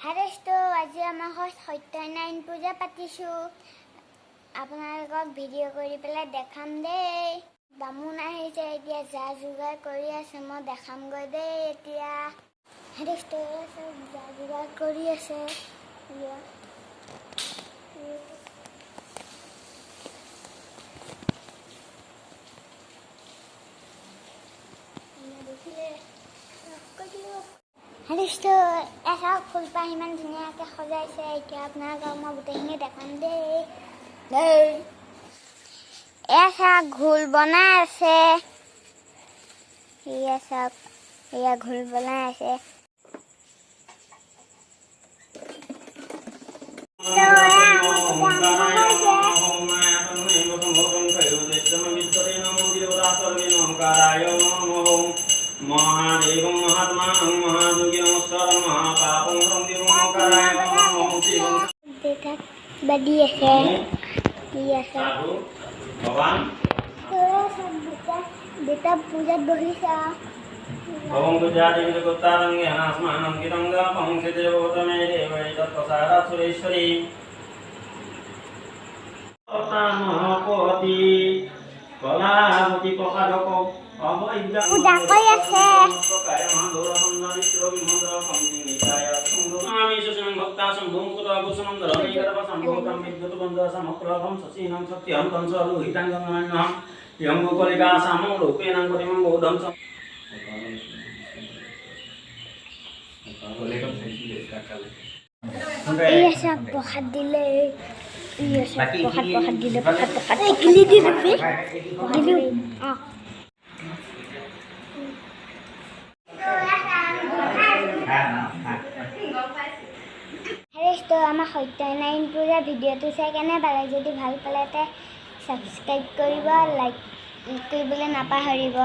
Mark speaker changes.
Speaker 1: হাৰেsto আজি আমাৰ ঘৰত সত্যনাৰায়ণ পূজা পাতিছোঁ। আপোনালোকক ভিডিঅ' কৰি পেলাই দেখাম দেই। বামুণ আহিছে, এতিয়া যা যোগাৰ কৰি আছে, মই দেখামগৈ দেই। এতিয়া হাৰেsto যা যোগাৰ কৰি আছে। হাৰেsto এটা ফুলপাহ ইমান ধুনীয়াকৈ সজাইছে। এতিয়া আপোনালোকক মই গোটেইখিনি দেখাম দেই। এয়া ঘোল বনাই আছে, এয়া চাওক, এয়া ঘোল বনাই আছে।
Speaker 2: महादेव महात्मा महायोगी नमस्कार महापापं
Speaker 1: बड़ी है बेटा पूजा बहिसा
Speaker 2: ओम गुजाति विदुत्तारंगे हनास्मानं कितंगा पंसिदेवोतमे देवै तत्प्रसादा सुरेश्वरी तामकोति कलावती प्रसादक
Speaker 1: पूजा কৰি আছে। প্ৰসাদ দিলে, প্ৰসাদ দিলে, প্ৰসাদ গিলি দি হাৰেsto আমাৰ সত্যনাৰায়ণ পূজা ভিডিঅ'টো চাই কেনে পালে, যদি ভাল পালে ছাবস্ক্ৰাইব কৰিব, লাইক কৰিবলৈ নাপাহৰিব।